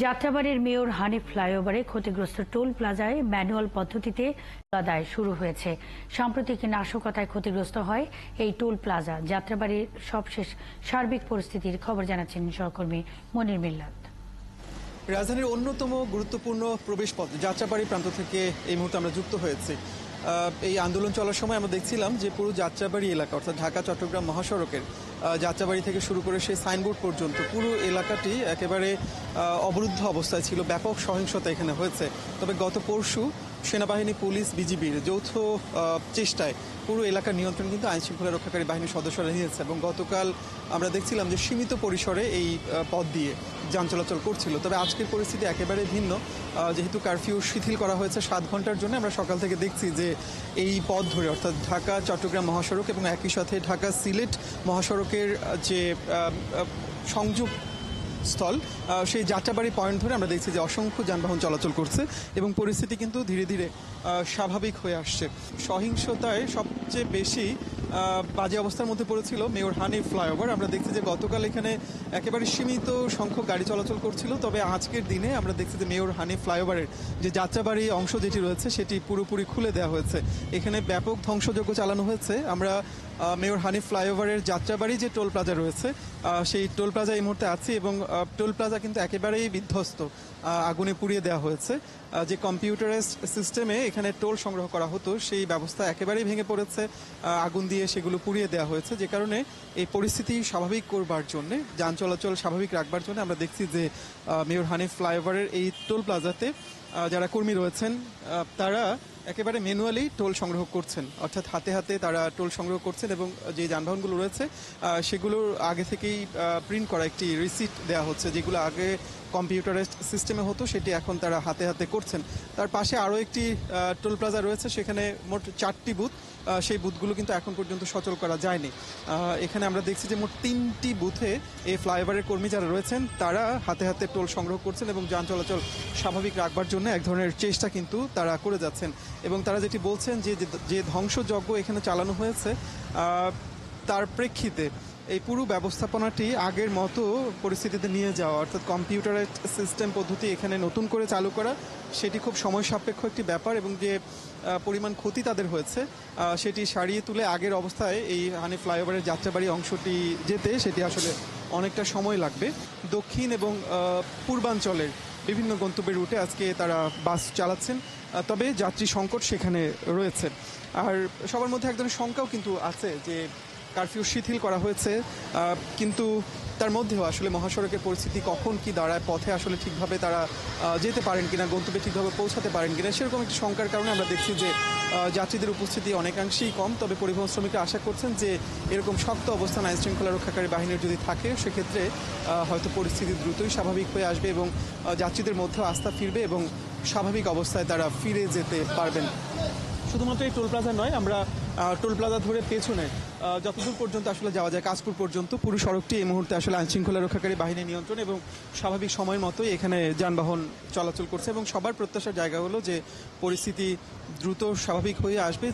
যাত্রাবাড়ির mayor Hanif ফ্লাইওভারে ক্ষতিগ্রস্ত toll প্লাজায় manual পদ্ধতিতে আদায় শুরু হয়েছে। সাম্প্রতিক নাশকতায় ক্ষতিগ্রস্ত হয় এই টোল প্লাজা। যাত্রাবাড়ির সবশেষ সার্বিক পরিস্থিতির খবর জানাচ্ছেন সহকর্মী মনির মিল্লাত। রাজধানীর অন্যতম গুরুত্বপূর্ণ প্রবেশপথ যাত্রাবাড়ি প্রান্ত থেকে এই মুহূর্তে আমরা যুক্ত হয়েছি। এই আন্দোলন চলার সময় আমরা দেখছিলাম যে পুরো যাত্রাবাড়ি এলাকা অর্থাৎ ঢাকা চট্টগ্রাম মহাসড়কের যাত্রাবাড়ি থেকে শুরু করে সেই সাইনবোর্ড পর্যন্ত পুরো এলাকাটি একেবারে অবরুদ্ধ অবস্থায় ছিল। ব্যাপক সহিংসতা এখানে হয়েছে। তবে গত পরশু সেনাবাহিনী, পুলিশ, বিজিবির যৌথ চেষ্টায় পুরো এলাকার নিয়ন্ত্রণ কিন্তু আইনশৃঙ্খলা রক্ষাকারী বাহিনীর সদস্যরা নিয়েছে এবং গতকাল আমরা দেখছিলাম যে সীমিত পরিসরে এই পথ দিয়ে যান চলাচল করছিল। তবে আজকের পরিস্থিতি একেবারে ভিন্ন। যেহেতু কারফিউ শিথিল করা হয়েছে ৭ ঘন্টার জন্য, আমরা সকাল থেকে দেখছি যে এই পথ ধরে অর্থাৎ ঢাকা চট্টগ্রাম মহাসড়ক এবং একই সাথে ঢাকা সিলেট মহাসড়কের যে সংযোগ স্থল সেই যাত্রাবাড়ি পয়েন্ট ধরে আমরা দেখছি যে অসংখ্য যানবাহন চলাচল করছে এবং পরিস্থিতি কিন্তু ধীরে ধীরে স্বাভাবিক হয়ে আসছে। সহিংসতায় সবচেয়ে বেশি বাজে অবস্থার মধ্যে পড়েছিল মেয়র হানিফ ফ্লাইওভার। আমরা দেখছি যে গতকাল এখানে একেবারে সীমিত সংখ্যক গাড়ি চলাচল করছিল, তবে আজকের দিনে আমরা দেখছি যে মেয়র হানিফ ফ্লাইওভারের যে যাত্রাবাড়ি অংশ যেটি রয়েছে সেটি পুরোপুরি খুলে দেওয়া হয়েছে। এখানে ব্যাপক ধ্বংসযজ্ঞ চালানো হয়েছে। আমরা মেয়র হানিফ ফ্লাইওভারের যাত্রাবাড়ি যে টোল প্লাজা রয়েছে সেই টোল প্লাজা এই মুহূর্তে আছে এবং টোল প্লাজা কিন্তু একেবারেই বিধ্বস্ত, আগুনে পুড়িয়ে দেওয়া হয়েছে। যে কম্পিউটারাইজড সিস্টেমে এখানে টোল সংগ্রহ করা হতো সেই ব্যবস্থা একেবারেই ভেঙে পড়েছে, আগুন দিয়ে সেগুলো পুড়িয়ে দেওয়া হয়েছে। যে কারণে এই পরিস্থিতি স্বাভাবিক করবার জন্য, যান চলাচল স্বাভাবিক রাখবার জন্য আমরা দেখছি যে মেয়র হানিফ ফ্লাইওভারের এই টোল প্লাজাতে যারা কর্মী রয়েছেন তারা একেবারে ম্যানুয়ালি টোল সংগ্রহ করছেন, অর্থাৎ হাতে হাতে তারা টোল সংগ্রহ করছেন এবং যে যানবাহনগুলো রয়েছে সেগুলোর আগে থেকেই প্রিন্ট করা একটি রিসিট দেওয়া হচ্ছে। যেগুলো আগে কম্পিউটারাইজড সিস্টেমে হতো সেটি এখন তারা হাতে হাতে করছেন। তার পাশে আরও একটি টোল প্লাজা রয়েছে, সেখানে মোট 4টি বুথ। সেই বুথগুলো কিন্তু এখন পর্যন্ত সচল করা যায়নি। এখানে আমরা দেখছি যে মোট 3টি বুথে এই ফ্লাইওভারের কর্মী যারা রয়েছেন তারা হাতে হাতে টোল সংগ্রহ করছেন এবং যান চলাচল স্বাভাবিক রাখবার জন্য এক ধরনের চেষ্টা কিন্তু তারা করে যাচ্ছেন। এবং তারা যেটি বলছেন যে ধ্বংসযজ্ঞ এখানে চালানো হয়েছে তার প্রেক্ষিতে এই পুরো ব্যবস্থাপনাটি আগের মতো পরিস্থিতিতে নিয়ে যাওয়া, অর্থাৎ কম্পিউটারাইজড সিস্টেম পদ্ধতি এখানে নতুন করে চালু করা, সেটি খুব সময় সাপেক্ষ একটি ব্যাপার এবং যে পরিমাণ ক্ষতি তাদের হয়েছে সেটি সারিয়ে তুলে আগের অবস্থায় এই হানিফ ফ্লাইওভারের যাত্রাবাড়ি অংশটি যেতে সেটি আসলে অনেকটা সময় লাগবে। দক্ষিণ এবং পূর্বাঞ্চলের বিভিন্ন গন্তব্যের রুটে আজকে তারা বাস চালাচ্ছেন, তবে যাত্রী সংকট সেখানে রয়েছে। আর সবার মধ্যে এক ধরনের শঙ্কাও কিন্তু আছে যে কারফিউ শিথিল করা হয়েছে, কিন্তু তার মধ্যেও আসলে মহাসড়কের পরিস্থিতি কখন কি দাঁড়ায়, পথে আসলে ঠিকভাবে তারা যেতে পারেন কিনা, গন্তব্যে ঠিকভাবে পৌঁছাতে পারেন কিনা, সেরকম একটি শঙ্কার কারণে আমরা দেখছি যে যাত্রীদের উপস্থিতি অনেকাংশেই কম। তবে পরিবহন শ্রমিকরা আশা করছেন যে এরকম শক্ত অবস্থান আইনশৃঙ্খলা রক্ষাকারী বাহিনীর যদি থাকে সেক্ষেত্রে হয়তো পরিস্থিতি দ্রুতই স্বাভাবিক হয়ে আসবে এবং যাত্রীদের মধ্যেও আস্থা ফিরবে এবং স্বাভাবিক অবস্থায় তারা ফিরে যেতে পারবেন। শুধুমাত্র এই টোল প্লাজা নয়, আমরা টোল প্লাজা ধরে পেছনে যতদূর পর্যন্ত আসলে যাওয়া যায় কাশপুর পর্যন্ত পুরো সড়কটি এই মুহূর্তে আসলে আইনশৃঙ্খলা রক্ষাকারী বাহিনীর নিয়ন্ত্রণ এবং স্বাভাবিক সময়ের মতোই এখানে যানবাহন চলাচল করছে এবং সবার প্রত্যাশার জায়গা হলো যে পরিস্থিতি দ্রুত স্বাভাবিক হয়ে আসবে